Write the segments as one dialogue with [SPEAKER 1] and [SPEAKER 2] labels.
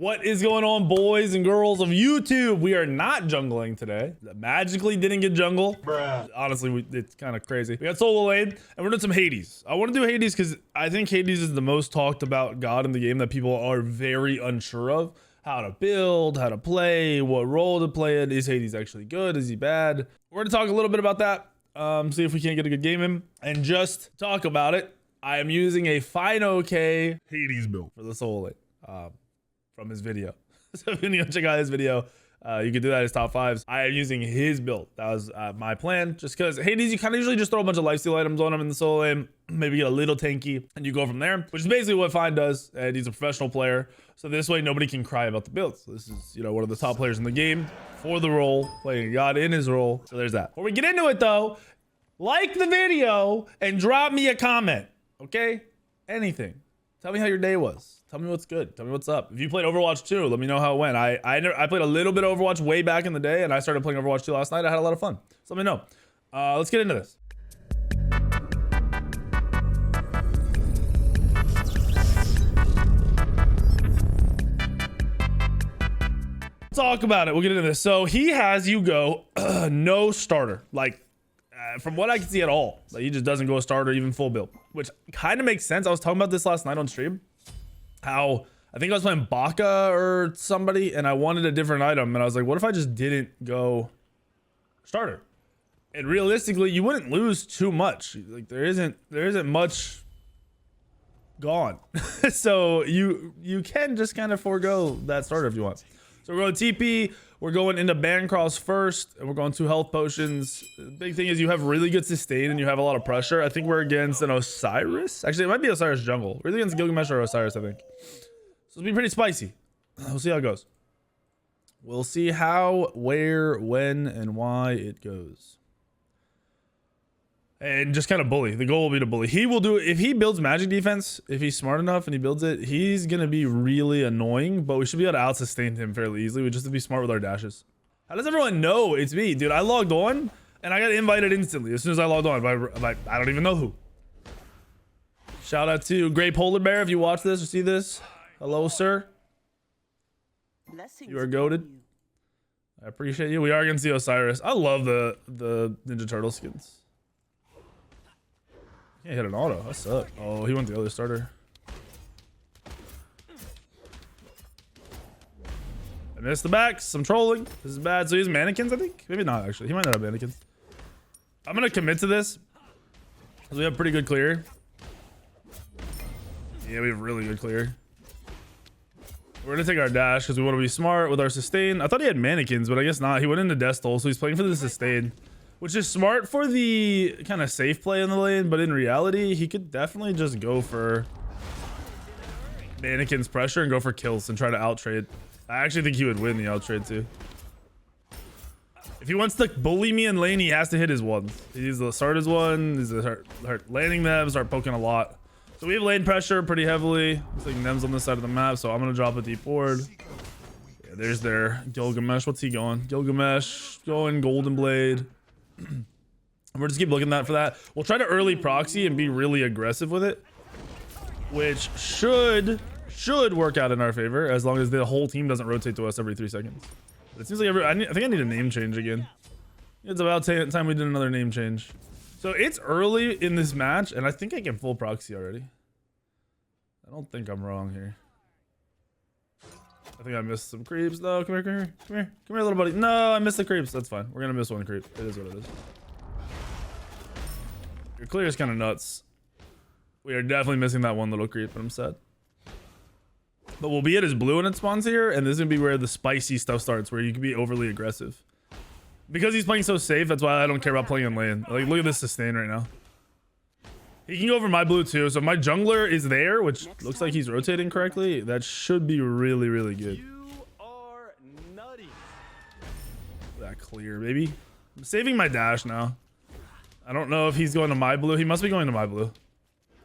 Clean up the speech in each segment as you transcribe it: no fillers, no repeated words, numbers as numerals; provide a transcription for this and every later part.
[SPEAKER 1] What is going on, boys and girls of YouTube? We are not jungling today. Magically didn't get jungle. Bruh. Honestly, it's kind of crazy. We got solo lane and we're doing some Hades. I want to do Hades because I think Hades is the most talked about god in the game that people are very unsure of. How to build, how to play, what role to play in. Is Hades actually good? Is he bad? We're going to talk a little bit about that. See if we can't get a good game in. And just talk about it, I am using a fine okay Hades build for the solo lane. From his video. So if you check out his video, you can do that as top fives. I am using his build. That was my plan, just because Hades, you kind of usually just throw a bunch of lifesteal items on him in the solo lane, maybe get a little tanky, and you go from there, which is basically what Fine does. And he's a professional player, so this way nobody can cry about the builds. This is, you know, one of the top players in the game for the role, playing a god in his role. So there's that. Before we get into it though, like the video and drop me a comment, okay? Anything. Tell me how your day was. Tell me what's good. Tell me what's up. If you played Overwatch 2, let me know how it went. I played a little bit of Overwatch way back in the day, and I started playing Overwatch 2 last night. I had a lot of fun. So let me know. Let's get into this. Talk about it. We'll get into this. So he has you go no starter. Like, from what I can see at all, like he just doesn't go a starter, even full build, which kind of makes sense. I was talking about this last night on stream. How I think I was playing Baka or somebody and I wanted a different item and I was like, what if I just didn't go starter? And realistically, you wouldn't lose too much. Like there isn't much gone. So you can just kind of forego that starter if you want. So we're going TP, we're going into Bancross first, and we're going 2 health potions. The big thing is you have really good sustain and you have a lot of pressure. I think we're against an Osiris. Actually, it might be Osiris jungle. We're against Gilgamesh or Osiris, I think. So it'll be pretty spicy. We'll see how it goes. We'll see how, where, when, and why it goes. And just kind of bully. The goal will be to bully. He will do it. If he builds magic defense, if he's smart enough and he builds it, he's going to be really annoying, but we should be able to out-sustain him fairly easily. We just have to be smart with our dashes. How does everyone know it's me? Dude, I logged on and I got invited instantly as soon as I logged on by I don't even know who. Shout out to Gray Polar Bear if you watch this or see this. Hello, sir. You are goated. I appreciate you. We are against the Osiris. I love the Ninja Turtle skins. Can't hit an auto. That sucks. Oh, he went the other starter. I missed the backs. I'm trolling. This is bad. So he has mannequins, I think? Maybe not, actually. He might not have mannequins. I'm going to commit to this because we have pretty good clear. Yeah, we have really good clear. We're going to take our dash because we want to be smart with our sustain. I thought he had mannequins, but I guess not. He went into Destol, so he's playing for the sustain. Which is smart for the kind of safe play in the lane, but in reality, he could definitely just go for mannequin's pressure and go for kills and try to out-trade. I actually think he would win the out-trade too. If he wants to bully me in lane, he has to hit his ones. He needs to start his one, he's to start landing them, start poking a lot. So we have lane pressure pretty heavily. Looks like Nem's on this side of the map, so I'm going to drop a deep ward. Yeah, there's their Gilgamesh. What's he going? Gilgamesh going Golden Blade. We're just keep looking at for that. We'll try to early proxy and be really aggressive with it, which should work out in our favor as long as the whole team doesn't rotate to us every 3 seconds. But it seems like I think I need a name change again. It's about time we did another name change. So it's early in this match and I think I can full proxy already. I don't think I'm wrong here. I think I missed some creeps. No, come here, little buddy. No, I missed the creeps. That's fine. We're gonna miss one creep. It is what it is. Your clear is kind of nuts. We are definitely missing that one little creep, but I'm sad. But we'll be at his blue when it spawns here, and this is gonna be where the spicy stuff starts, where you can be overly aggressive. Because he's playing so safe, that's why I don't care about playing in lane. Like, look at this sustain right now. He can go over my blue too, so my jungler is there, which looks like he's rotating correctly. That should be really, really good. You are nutty. That clear, baby. I'm saving my dash now. I don't know if he's going to my blue. He must be going to my blue.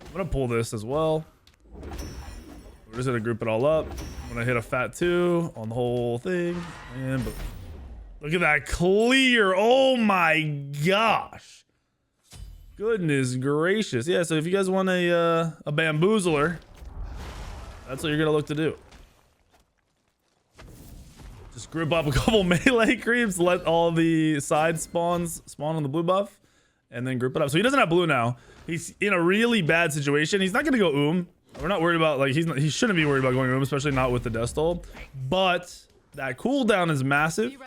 [SPEAKER 1] I'm gonna pull this as well. We're just gonna group it all up. I'm gonna hit a fat 2 on the whole thing, and boom. Look at that clear. Oh my gosh. Goodness gracious. Yeah, so if you guys want a bamboozler, that's what you're gonna look to do. Just group up a couple melee creeps, let all the side spawns spawn on the blue buff, and then group it up. So he doesn't have blue now. He's in a really bad situation. He's not gonna go We're not worried about, like, he shouldn't be worried about going especially not with the death stole. But that cooldown is massive.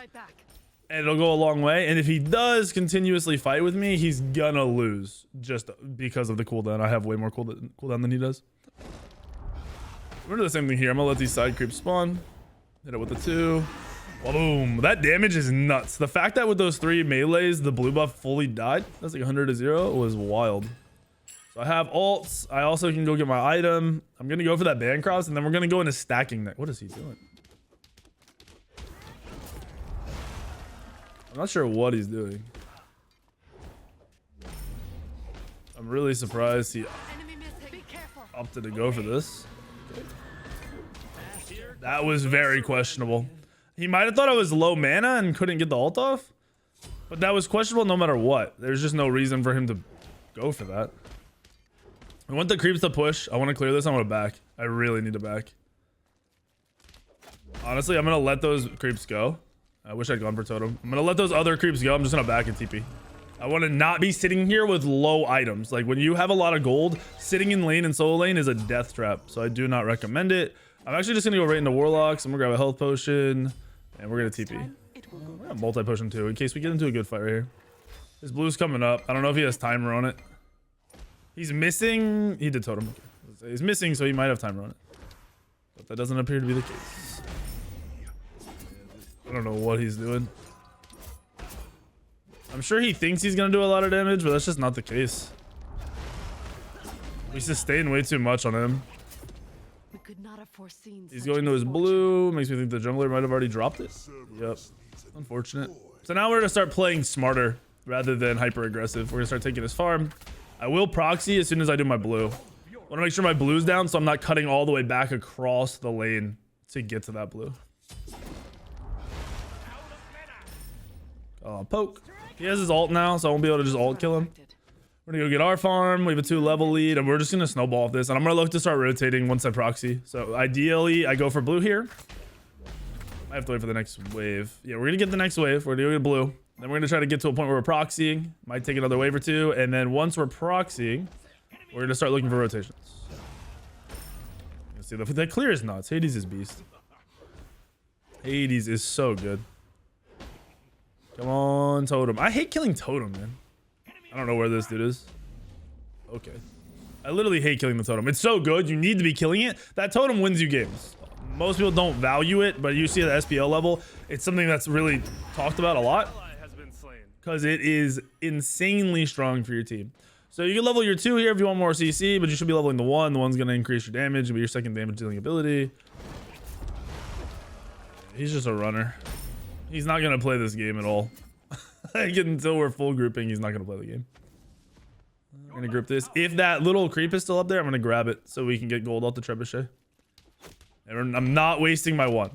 [SPEAKER 1] And it'll go a long way. And if he does continuously fight with me, he's gonna lose just because of the cooldown. I have way more cooldown than he does. We're gonna do the same thing here. I'm gonna let these side creeps spawn. Hit it with the 2. Boom. That damage is nuts. The fact that with those 3 melees, the blue buff fully died, that's like 100 to 0, was wild. So I have ults. I also can go get my item. I'm gonna go for that band cross, and then we're gonna go into stacking that. What is he doing? I'm not sure what he's doing. I'm really surprised he opted to go for this. That was very questionable. He might have thought I was low mana and couldn't get the ult off, but that was questionable no matter what. There's just no reason for him to go for that. I want the creeps to push. I want to clear this. I want to back. I really need to back. Honestly, I'm going to let those creeps go. I wish I'd gone for totem. I'm going to let those other creeps go. I'm just going to back and TP. I want to not be sitting here with low items. Like, when you have a lot of gold, sitting in lane and solo lane is a death trap. So I do not recommend it. I'm actually just going to go right into Warlocks. I'm going to grab a health potion. And we're going to TP. We're going to multi-potion too, in case we get into a good fight right here. His blue's coming up. I don't know if he has timer on it. He's missing. He did totem. He's missing, so he might have timer on it. But that doesn't appear to be the case. I don't know what he's doing. I'm sure he thinks he's going to do a lot of damage, but that's just not the case. We sustain way too much on him.
[SPEAKER 2] We could not have foreseen.
[SPEAKER 1] He's going to his blue. Makes me think the jungler might have already dropped it. Yep. Unfortunate. So now we're going to start playing smarter rather than hyper aggressive. We're going to start taking his farm. I will proxy as soon as I do my blue. I want to make sure my blue's down so I'm not cutting all the way back across the lane to get to that blue. Oh, poke. He has his ult now, so I won't be able to just ult kill him. We're gonna go get our farm. We have a 2-level lead, and we're just gonna snowball off this. And I'm gonna look to start rotating once I proxy. So ideally, I go for blue here. I have to wait for the next wave. Yeah, we're gonna get the next wave. We're gonna go get blue. Then we're gonna try to get to a point where we're proxying. Might take another wave or 2, and then once we're proxying, we're gonna start looking for rotations. See, the clear is nuts. Hades is beast. Hades is so good. Come on, totem. I hate killing totem, man. I don't know where this dude is. Okay. I literally hate killing the totem. It's so good. You need to be killing it. That totem wins you games. Most people don't value it, but you see at the SPL level, it's something that's really talked about a lot because it is insanely strong for your team. So you can level your 2 here if you want more CC, but you should be leveling the 1. The 1's going to increase your damage. It'll be your second damage dealing ability. He's just a runner. He's not going to play this game at all. Like, until we're full grouping, he's not going to play the game. I'm going to group this. If that little creep is still up there, I'm going to grab it so we can get gold off the trebuchet. And I'm not wasting my 1.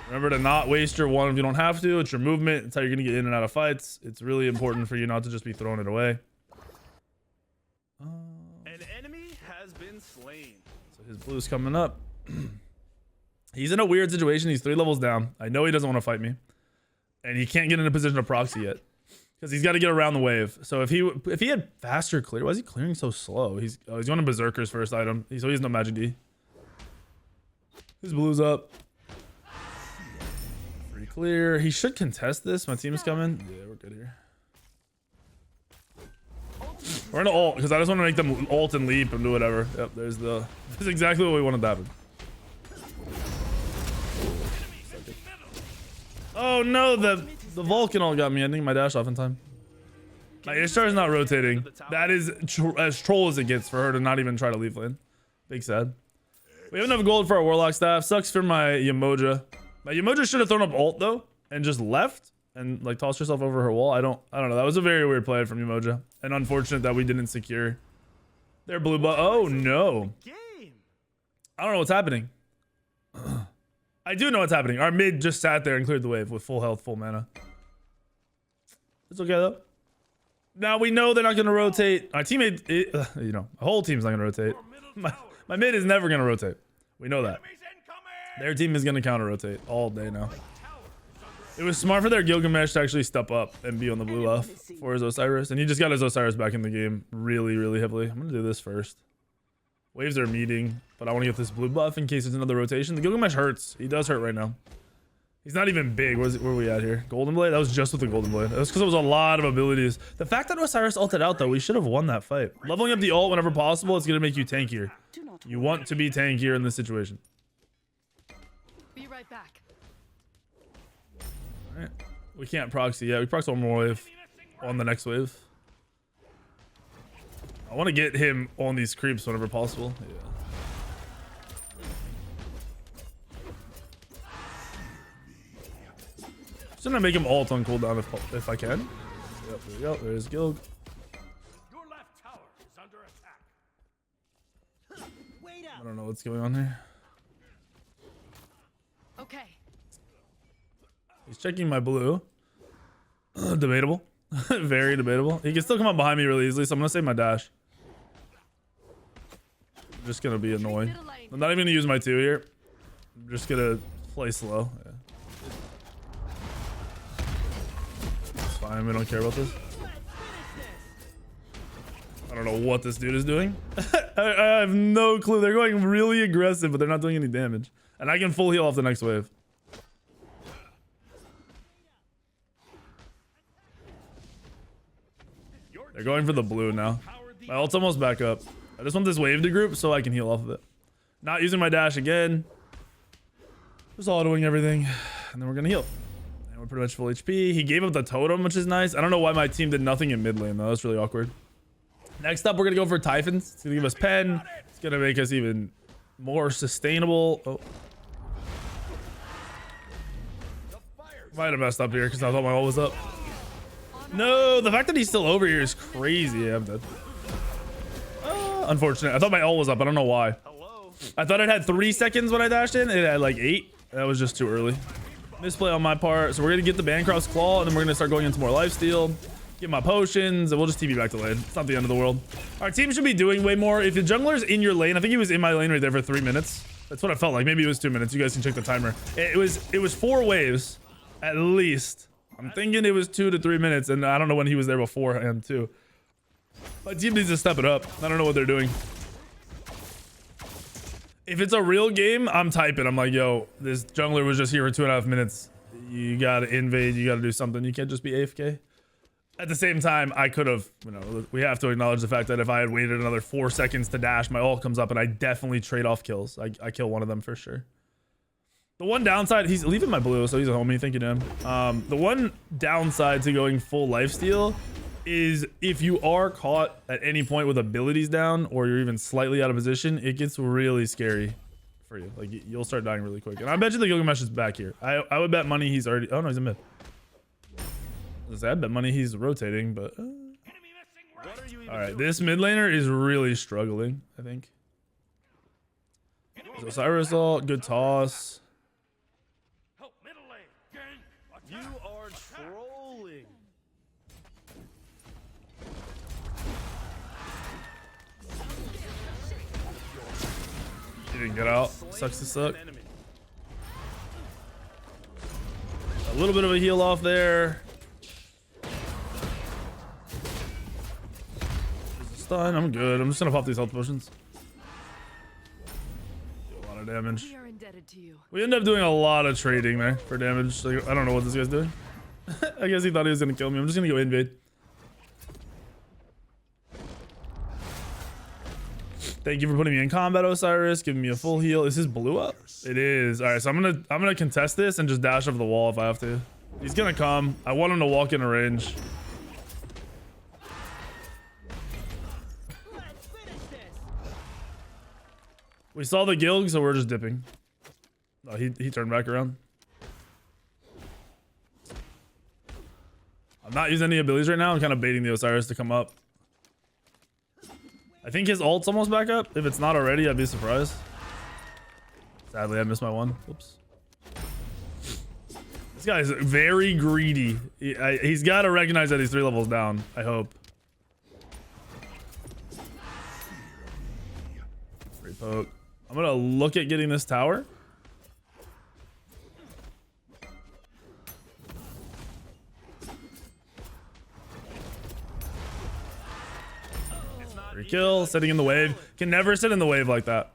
[SPEAKER 1] Remember to not waste your 1 if you don't have to. It's your movement. It's how you're going to get in and out of fights. It's really important for you not to just be throwing it away.
[SPEAKER 3] An enemy has been slain.
[SPEAKER 1] So his blue's coming up. He's in a weird situation. He's 3 levels down. I know he doesn't want to fight me. And he can't get in a position to proxy yet. Because he's got to get around the wave. So if he had faster clear, why is he clearing so slow? He's going to Berserker's first item. So he's no magic D. His blue's up. Free clear. He should contest this. My team is coming. Yeah, we're good here. We're gonna ult because I just want to make them ult and leap and do whatever. Yep, there's the. This is exactly what we wanted to happen. Oh no, the Vulcan all got me. I think my dash off in time. My Ishtar is not rotating. That is as troll as it gets for her to not even try to leave lane. Big sad. We have enough gold for our Warlock staff. Sucks for my Yamoja. My Yamoja should have thrown up ult though and just left and like tossed herself over her wall. I don't know. That was a very weird play from Yamoja. And unfortunate that we didn't secure their blue buff. Oh no. I don't know what's happening. I do know what's happening. Our mid just sat there and cleared the wave with full health, full mana. It's okay though. Now we know they're not going to rotate. Our teammate, you know, the whole team's not going to rotate. My mid is never going to rotate. We know that. Their team is going to counter rotate all day now. It was smart for their Gilgamesh to actually step up and be on the blue buff for his Osiris. And he just got his Osiris back in the game really, really heavily. I'm going to do this first. Waves are meeting, but I want to get this blue buff in case there's another rotation. The Gilgamesh hurts. He does hurt right now. He's not even big. Where are we at here? Golden Blade? That was just with the Golden Blade. That was because it was a lot of abilities. The fact that Osiris ulted out, though, we should have won that fight. Leveling up the ult whenever possible, it's going to make you tankier. You want to be tankier in this situation.
[SPEAKER 2] Be right back.
[SPEAKER 1] All right. We can't proxy yet. We proxy one more wave on the next wave. I want to get him on these creeps whenever possible. Yeah. Just gonna make him ult on cooldown if I can. Yep, there we go. There's Gilg.
[SPEAKER 3] Your left tower is under attack.
[SPEAKER 1] I don't know what's going on here.
[SPEAKER 2] Okay.
[SPEAKER 1] He's checking my blue. Debatable. Very debatable. He can still come up behind me really easily, so I'm gonna save my dash. I'm just gonna be annoying. I'm not even gonna use my 2 here. I'm just gonna play slow. Yeah. It's fine, we don't care about this. I don't know what this dude is doing. I have no clue. They're going really aggressive, but they're not doing any damage. And I can full heal off the next wave. They're going for the blue now. My ult's almost back up. I just want this wave to group so I can heal off of it. Not using my dash again. Just autoing everything. And then we're gonna heal. And we're pretty much full HP. He gave up the totem, which is nice. I don't know why my team did nothing in mid lane though. That's really awkward. Next up, we're gonna go for Typhons. It's gonna give us pen. It's gonna make us even more sustainable. Oh. Might have messed up here because I thought my ult was up. No, the fact that he's still over here is crazy. Yeah, I'm dead. Unfortunate. I thought my ult was up. I don't know why. I thought it had 3 seconds when I dashed in. It had like 8. That was just too early. Misplay on my part. So we're going to get the Bancroft's Claw, and then we're going to start going into more lifesteal. Get my potions, and we'll just TP back to lane. It's not the end of the world. Our team should be doing way more. If the jungler's in your lane, I think he was in my lane right there for 3 minutes. That's what I felt like. Maybe it was 2 minutes. You guys can check the timer. It was 4 waves, at least. I'm thinking it was 2 to 3 minutes, and I don't know when he was there beforehand too. My team needs to step it up. I don't know what they're doing. If it's a real game, I'm typing. I'm like, yo, this jungler was just here for 2.5 minutes. You gotta invade. You gotta do something. You can't just be AFK. At the same time, I could have, you know, we have to acknowledge the fact that if I had waited another 4 seconds to dash, my ult comes up and I definitely trade off kills. I kill one of them for sure. The one downside, he's leaving my blue, so he's a homie. Thank you to him. The one downside to going full lifesteal is if you are caught at any point with abilities down or you're even slightly out of position, it gets really scary for you. Like, you'll start dying really quick. And I bet you the Gilgamesh is back here. I would bet money he's already... Oh, no, he's in mid. I bet money he's rotating, but... All right, this mid laner is really struggling, I think. So Osiris ult, good toss.
[SPEAKER 3] You are trolling.
[SPEAKER 1] He didn't get out. Sucks to suck. A little bit of a heal off there. Stun. I'm good. I'm just gonna pop these health potions. Do a lot of damage.
[SPEAKER 2] We are indebted to you.
[SPEAKER 1] We end up doing a lot of trading there for damage. Like, I don't know what this guy's doing. I guess he thought he was gonna kill me. I'm just gonna go invade. Thank you for putting me in combat, Osiris. Giving me a full heal. Is his blue up? It is. All right, so I'm gonna contest this and just dash over the wall if I have to. He's gonna come. I want him to walk into range. We saw the Gilg, so we're just dipping. Oh, he turned back around. I'm not using any abilities right now. I'm kind of baiting the Osiris to come up. I think his ult's almost back up. If it's not already, I'd be surprised. Sadly, I missed my one. Oops. This guy is very greedy. He's got to recognize that he's 3 levels down, I hope. Free poke. I'm going to look at getting this tower. Free kill, sitting in the wave. Can never sit in the wave like that.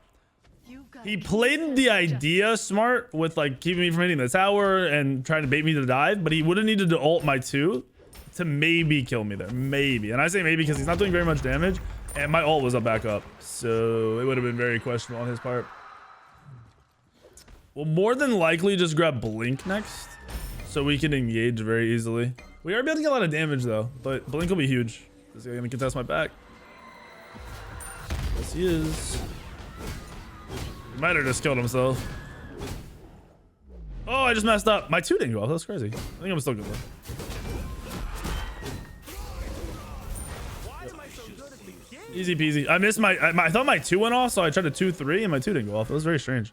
[SPEAKER 2] You've got
[SPEAKER 1] He played the idea smart with like keeping me from hitting the tower and trying to bait me to dive, but he would have needed to ult my 2 to maybe kill me there. Maybe. And I say maybe because he's not doing very much damage and my ult was up back up. So it would have been very questionable on his part. We'll more than likely just grab Blink next so we can engage very easily. We are building a lot of damage though, but Blink will be huge. Is he gonna contest my back? Yes, he is. He might have just killed himself. Oh, I just messed up. My 2 didn't go off. That's crazy. I think I'm still good though. Easy peasy. I missed I thought my 2 went off, so I tried to 2-3 and my 2 didn't go off. It was very strange.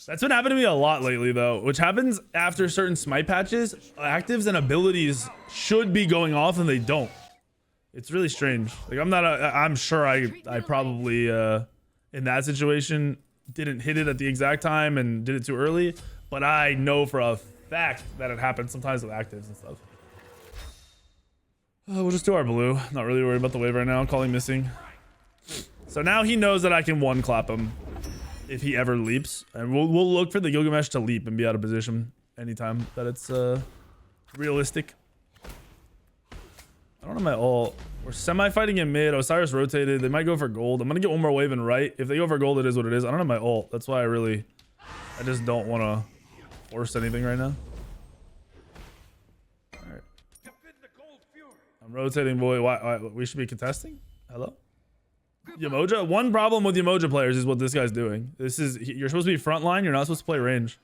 [SPEAKER 1] That's been happening to me a lot lately though, which happens after certain Smite patches. Actives and abilities should be going off and they don't. It's really strange. Like I'm sure I probably in that situation didn't hit it at the exact time and did it too early, but I know for a fact that it happens sometimes with actives and stuff. We'll just do our blue. Not really worried about the wave right now. Calling missing. So now he knows that I can one clap him if he ever leaps, and we'll look for the Gilgamesh to leap and be out of position anytime that it's realistic. I don't know my ult. We're semi-fighting in mid. Osiris rotated. They might go for gold. I'm gonna get one more wave and right. If they go for gold, it is what it is. I don't have my ult. That's why I just don't want to force anything right now. All right. I'm rotating, boy. Why we should be contesting? Hello? Yamoja? One problem with Yamoja players is what this guy's doing. You're supposed to be frontline. You're not supposed to play range.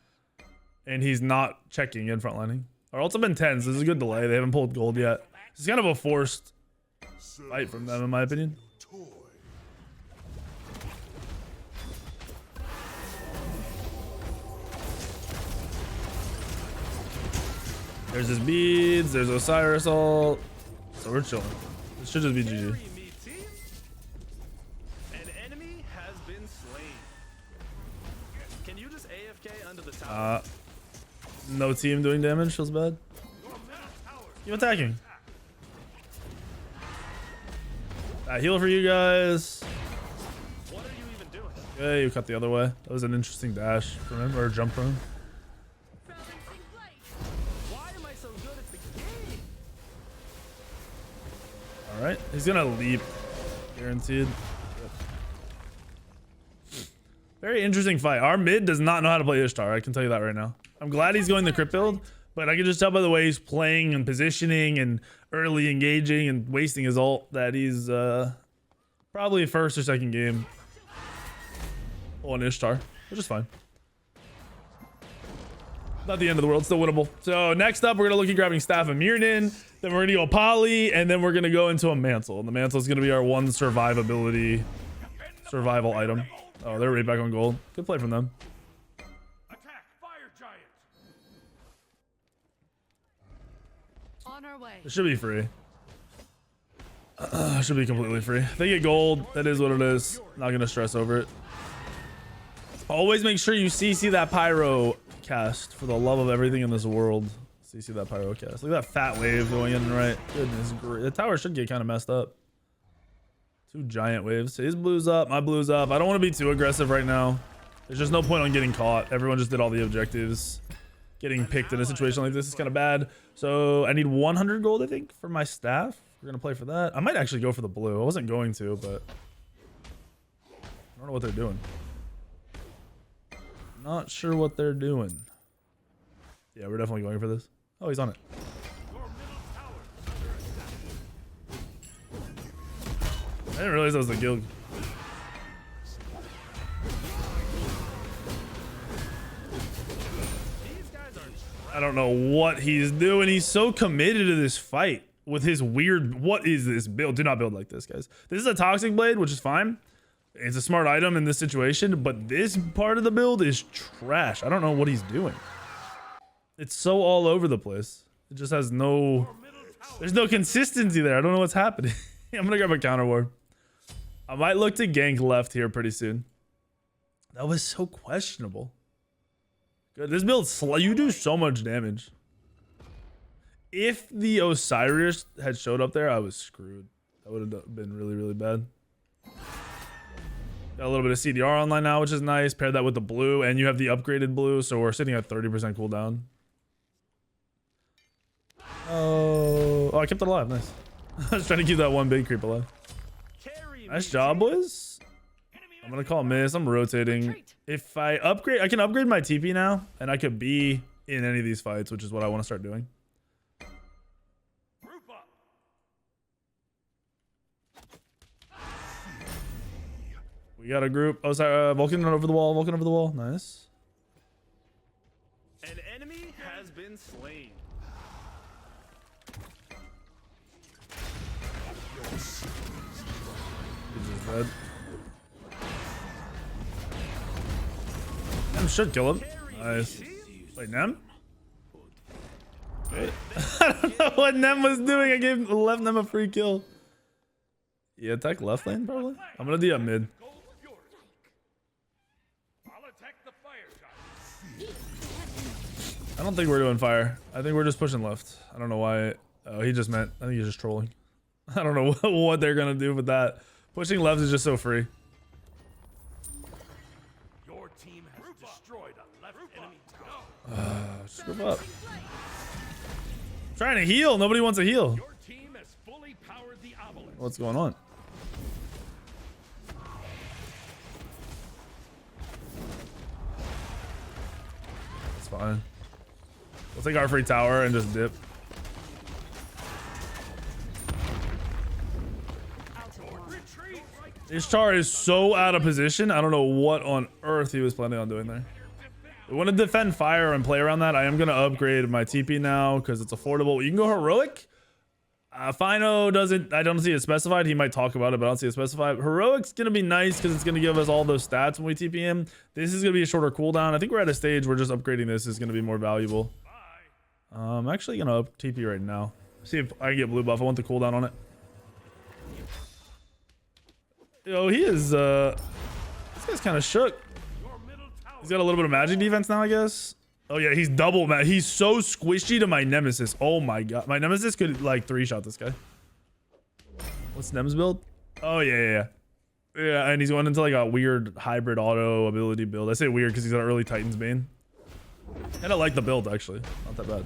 [SPEAKER 1] And he's not checking in frontlining. Our ults have been 10s. This is a good delay. They haven't pulled gold yet. It's kind of a forced fight from them, in my opinion. There's his beads. There's Osiris ult. So we're chilling. This should just be GG. No team doing damage. Feels bad. Keep attacking. Heal for you guys.
[SPEAKER 3] What are you even doing?
[SPEAKER 1] Okay, you cut the other way. That was an interesting dash from him, or jump from him.
[SPEAKER 3] Why am I so good at the game?
[SPEAKER 1] All right, he's gonna leap, guaranteed. Yep. Very interesting fight. Our mid does not know how to play Ishtar. I can tell you that right now. I'm glad he's going the crit build, but I can just tell by the way he's playing and positioning and early engaging and wasting his ult that he's probably first or second game on Ishtar, which is fine. Not the end of the world, still winnable. So next up, we're gonna look at grabbing Staff of Mirrodin, then we're gonna go Poly, and then we're gonna go into a Mantle. And the Mantle is gonna be our one survivability survival item. Oh, they're right back on gold. Good play from them.
[SPEAKER 3] Attack, fire giant.
[SPEAKER 2] On our way.
[SPEAKER 1] It should be free. Should be completely free. They get gold. That is what it is. Not gonna stress over it. Always make sure you CC that pyro cast for the love of everything in this world. CC that pyro cast. Look at that fat wave going in and right. Goodness great. The tower should get kind of messed up. 2 giant waves. His blue's up. My blue's up. I don't want to be too aggressive right now. There's just no point on getting caught. Everyone just did all the objectives. Getting picked in a situation like this is kind of bad. So I need 100 gold, I think, for my staff. We're going to play for that. I might actually go for the blue. I wasn't going to, but I don't know what they're doing. Not sure what they're doing. Yeah, we're definitely going for this. Oh, he's on it. I didn't realize that was the guild. I don't know what he's doing. He's so committed to this fight with his weird... What is this build? Do not build like this, guys. This is a Toxic Blade, which is fine. It's a smart item in this situation, but this part of the build is trash. I don't know what he's doing. It's so all over the place. It just has no... There's no consistency there. I don't know what's happening. I'm gonna grab a counter ward. I might look to gank left here pretty soon. That was so questionable. Good. This build, you do so much damage. If the Osiris had showed up there, I was screwed. That would have been really, really bad. Got a little bit of CDR online now, which is nice. Pair that with the blue, and you have the upgraded blue, so we're sitting at 30% cooldown. Oh, I kept it alive. Nice. I was trying to keep that one big creep alive. Nice job, boys. I'm gonna call miss. I'm rotating. If I upgrade, I can upgrade my TP now, and I could be in any of these fights, which is what I want to start doing. We got a group. Oh, sorry. Vulcan over the wall. Vulcan over the wall. Nice.
[SPEAKER 3] An enemy has been slain.
[SPEAKER 1] He's just dead. Nem should kill him. Nice. Wait, Nem? Wait. I don't know what Nem was doing. I gave left Nem a free kill. Yeah, attack left lane probably. I'm gonna do a mid. I don't think we're doing fire. I think we're just pushing left. I don't know why. Oh, he just meant. I think he's just trolling. I don't know what they're gonna do with that. Pushing left is just so free.
[SPEAKER 3] Your team has destroyed a left enemy tower.
[SPEAKER 1] Just group up. I'm trying to heal. Nobody wants to heal.
[SPEAKER 3] Your team has fully powered the obelisk.
[SPEAKER 1] What's going on? It's fine. We'll take our free tower and just dip. This char is so out of position. I don't know what on earth he was planning on doing there. We want to defend fire and play around that. I am going to upgrade my TP now because it's affordable. You can go heroic. Fino doesn't, I don't see it specified. He might talk about it, but I don't see it specified. Heroic's going to be nice because it's going to give us all those stats when we TP him. This is going to be a shorter cooldown. I think we're at a stage where just upgrading this is going to be more valuable. I'm actually going to up TP right now. See if I can get blue buff. I want the cooldown on it. Yo, he is, this guy's kind of shook. He's got a little bit of magic defense now, I guess. Oh yeah, he's double, man. He's so squishy to my nemesis. Oh my god. My nemesis could like 3-shot this guy. What's Nem's build? Oh yeah. Yeah, and he's going into like a weird hybrid auto ability build. I say weird because he's got an early Titan's Bane. And I like the build, actually. Not that bad.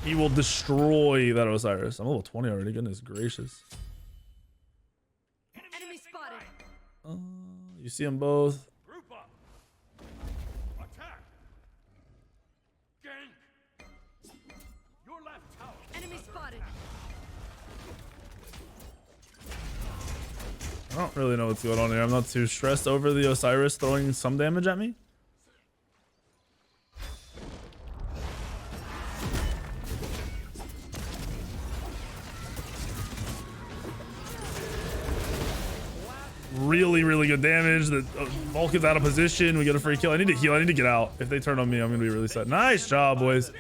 [SPEAKER 1] He will destroy that Osiris. I'm level 20 already. Goodness gracious.
[SPEAKER 2] Enemy spotted.
[SPEAKER 1] You see them both.
[SPEAKER 3] Group up. Attack. Gank. Your left tower.
[SPEAKER 2] Enemy spotted.
[SPEAKER 1] I don't really know what's going on here. I'm not too stressed over the Osiris throwing some damage at me. Really good damage. The Vulcan's out of position. We get a free kill. I need to heal. I need to get out. If they turn on me, I'm gonna be really sad. Nice job, boys.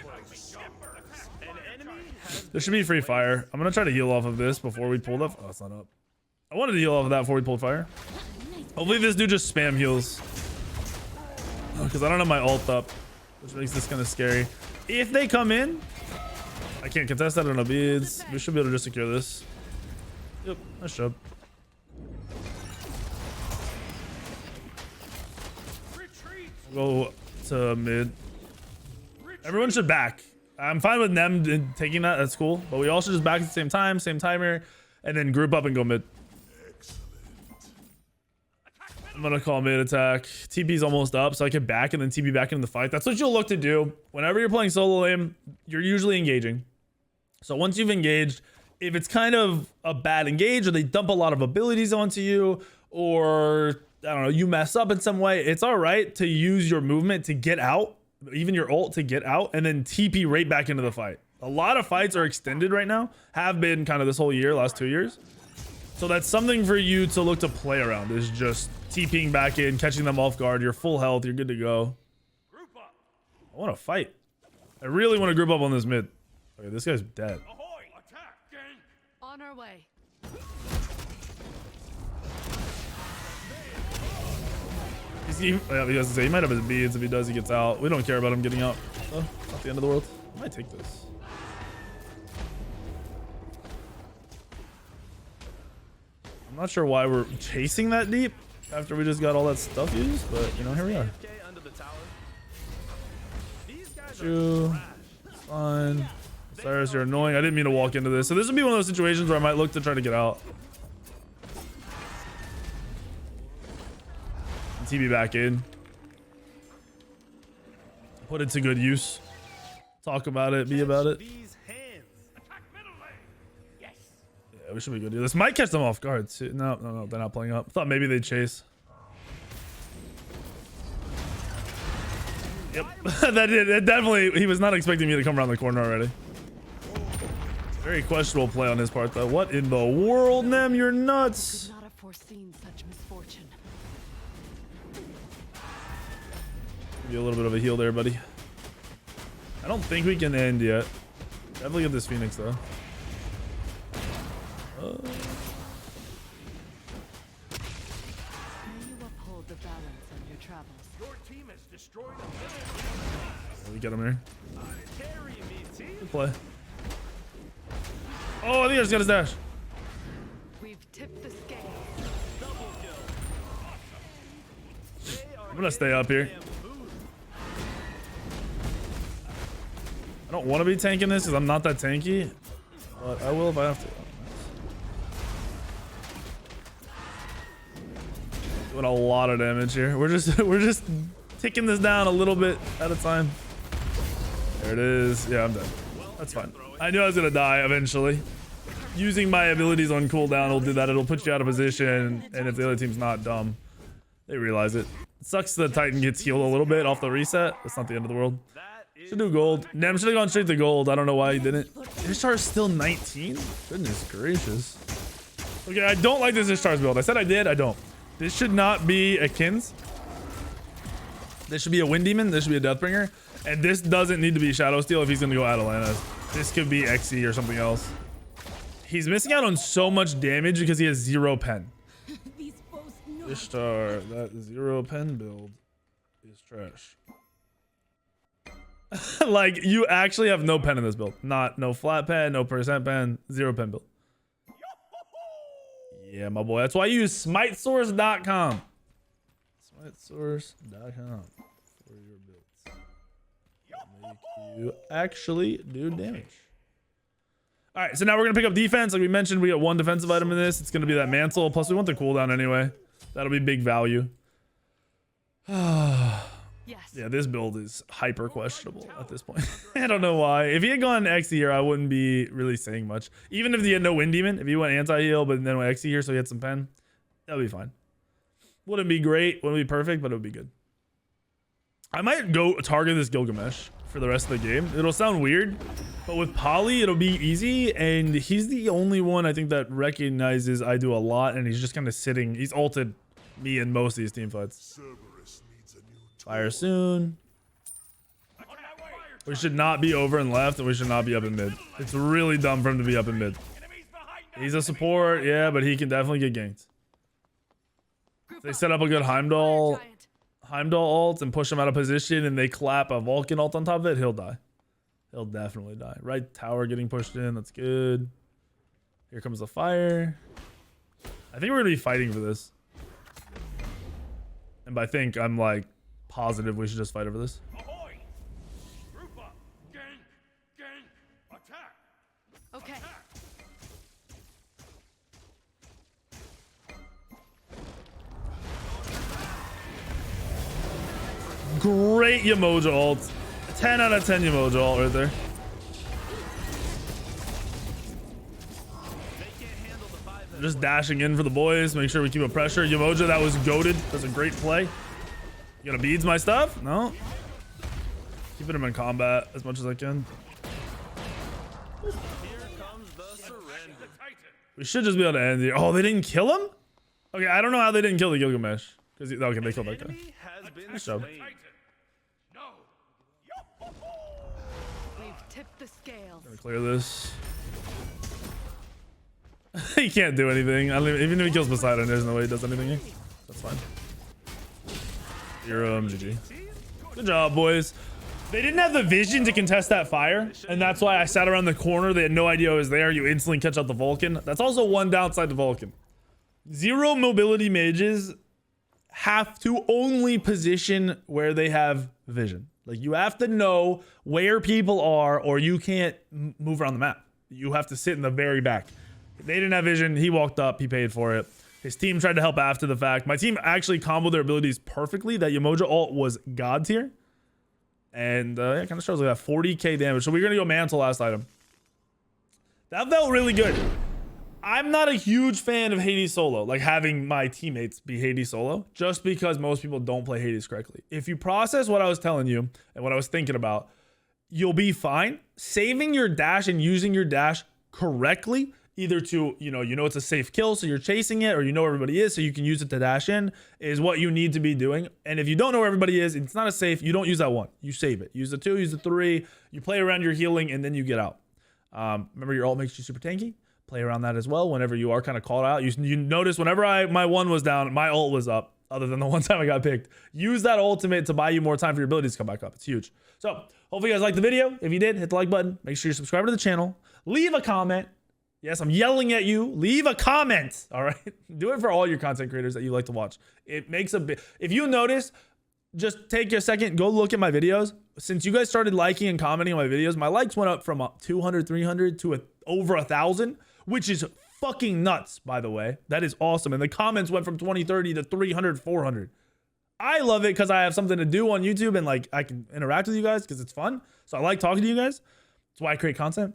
[SPEAKER 1] There should be free fire. I'm gonna try to heal off of this before we pulled up. Oh, it's not up. I wanted to heal off of that before we pulled fire. Hopefully this dude just spam heals. Because I don't have my ult up, which makes this kind of scary. If they come in, I can't contest that. I don't know beads. We should be able to just secure this. Yep, nice job. Go to mid. Everyone should back. I'm fine with them taking that. That's cool. But we all should just back at the same time, same timer, and then group up and go mid. I'm gonna call mid attack. TP's almost up, so I can back and then TP back into the fight. That's what you'll look to do. Whenever you're playing solo lane, you're usually engaging. So once you've engaged, if it's kind of a bad engage or they dump a lot of abilities onto you, or I don't know, you mess up in some way, it's all right to use your movement to get out, even your ult to get out, and then TP right back into the fight. A lot of fights are extended right now, have been kind of this whole year, last 2 years. So that's something for you to look to play around, is just TPing back in, catching them off guard. You're full health, you're good to go. I want to fight. I really want to group up on this mid. Okay, this guy's dead.
[SPEAKER 2] On our way.
[SPEAKER 1] He might have his beads. If he does, he gets out. We don't care about him getting out. So, not the end of the world. I might take this. I'm not sure why we're chasing that deep after we just got all that stuff used, but you know, here we are. True. Fine. Cyrus, you're annoying. I didn't mean to walk into this. So this would be one of those situations where I might look to try to get out. And TB back in. Put it to good use. Talk about it. Be about it. Yeah, we should be good here. This might catch them off guard too. No, no, no. They're not playing up. I thought maybe they'd chase. Yep. That did. It definitely. He was not expecting me to come around the corner already. Very questionable play on his part, though. What in the world, Nem? You're nuts.
[SPEAKER 2] Could not have foreseen such misfortune.
[SPEAKER 1] Give you a little bit of a heal there, buddy. I don't think we can end yet. Definitely get this Phoenix, though.
[SPEAKER 2] May you uphold the balance on your travels.
[SPEAKER 3] Your team has destroyed a
[SPEAKER 1] We get him here.
[SPEAKER 3] carry me, team.
[SPEAKER 1] Good play. Oh, I think I just got his dash.
[SPEAKER 2] We've tipped the scale.
[SPEAKER 1] I'm gonna stay up here. I don't want to be tanking this because I'm not that tanky, but I will if I have to. Doing a lot of damage here. We're just ticking this down a little bit at a time. There it is. Yeah, I'm dead. That's fine. I knew I was gonna die eventually. Using my abilities on cooldown will do that. It'll put you out of position, and if the other team's not dumb, they realize it. It sucks the Titan gets healed a little bit off the reset. It's not the end of the world. Should do gold. Nem should have gone straight to gold. I don't know why he didn't. Ishtar's still 19? Goodness gracious. Okay, I don't like this Ishtar's build. I said I did. I don't. This should not be a Kins. This should be a Wind Demon. This should be a Deathbringer. And this doesn't need to be Shadow Steel if he's going to go Atalanta. This could be XE or something else. He's missing out on so much damage because he has 0 pen. Ishtar, that 0 pen build is trash. Like, you actually have no pen in this build. No flat pen, no percent pen, 0 pen build. Yeah, my boy. That's why I use smitesource.com. Smitesource.com for your builds. Make you actually do damage. All right, so now we're going to pick up defense. Like we mentioned, we got 1 defensive item in this. It's going to be that mantle. Plus, we want the cooldown anyway. That'll be big value.
[SPEAKER 2] Yes.
[SPEAKER 1] Yeah, this build is hyper questionable at this point. I don't know why. If he had gone XE here, I wouldn't be really saying much. Even if he had no Wind Demon, if he went anti-heal, but then went XE here so he had some pen, that would be fine. Wouldn't be great, wouldn't be perfect, but it would be good. I might go target this Gilgamesh for the rest of the game. It'll sound weird, but with Polly, it'll be easy, and he's the only one I think that recognizes I do a lot, and he's just kind of sitting. He's ulted me in most of these team fights. Fire soon. We should not be over and left, and we should not be up in mid. It's really dumb for him to be up in mid. He's a support, yeah, but he can definitely get ganked. If they set up a good Heimdall ult and push him out of position, and they clap a Vulcan ult on top of it, he'll die. He'll definitely die. Right tower getting pushed in. That's good. Here comes the fire. I think we're gonna be fighting for this. And by think, I'm like positive we should just fight over this.
[SPEAKER 3] Ahoy! Group up! Gang! Attack!
[SPEAKER 2] Okay.
[SPEAKER 1] Great Yamoja ult. 10 out of 10 Yamoja ult right there. Just dashing in for the boys. Make sure we keep a pressure. Yamoja, that was goated. That's a great play. You gonna beads my stuff? No. Keeping him in combat as much as I can.
[SPEAKER 3] Here comes the surrender.
[SPEAKER 1] We should just be able to end here. Oh, they didn't kill him? Okay, I don't know how they didn't kill the Gilgamesh. Because okay, they killed that guy. Nice job.
[SPEAKER 2] We've tipped the scales.
[SPEAKER 1] Gonna clear this. He can't do anything. I don't even if he kills Poseidon, there's no way he does anything here. That's fine. You're GG. Good job, boys. They didn't have the vision to contest that fire, and that's why I sat around the corner. They had no idea I was there. You instantly catch out the Vulcan. That's also one downside to Vulcan. 0 mobility mages have to only position where they have vision. Like, you have to know where people are, or you can't move around the map. You have to sit in the very back. They didn't have vision. He walked up. He paid for it. His team tried to help after the fact. My team actually comboed their abilities perfectly. That Yamoja ult was god tier. And yeah, it kind of shows like that 40k damage. So we're going to go mantle last item. That felt really good. I'm not a huge fan of Hades solo, like having my teammates be Hades solo, just because most people don't play Hades correctly. If you process what I was telling you and what I was thinking about, you'll be fine. Saving your dash and using your dash correctly, either to, you know it's a safe kill, so you're chasing it, or you know where everybody is, so you can use it to dash in, is what you need to be doing. And if you don't know where everybody is, it's not a safe, you don't use that 1. You save it. Use the 2, use the 3, you play around your healing, and then you get out. Remember, your ult makes you super tanky. Play around that as well whenever you are kind of called out. You notice whenever my 1 was down, my ult was up, other than the one time I got picked. Use that ultimate to buy you more time for your abilities to come back up. It's huge. So hopefully you guys liked the video. If you did, hit the like button. Make sure you subscribe to the channel. Leave a comment. Yes, I'm yelling at you. Leave a comment. All right. Do it for all your content creators that you like to watch. It makes a big, if you notice, just take a second, go look at my videos. Since you guys started liking and commenting on my videos, my likes went up from 200, 300 to over 1,000, which is fucking nuts, by the way. That is awesome. And the comments went from 20, 30 to 300, 400. I love it because I have something to do on YouTube and like I can interact with you guys because it's fun. So I like talking to you guys. That's why I create content.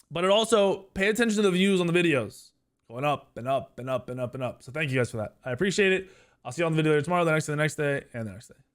[SPEAKER 1] But it also, pay attention to the views on the videos. Going up and up and up and up and up. So thank you guys for that. I appreciate it. I'll see you on the video later tomorrow, the next day, and the next day.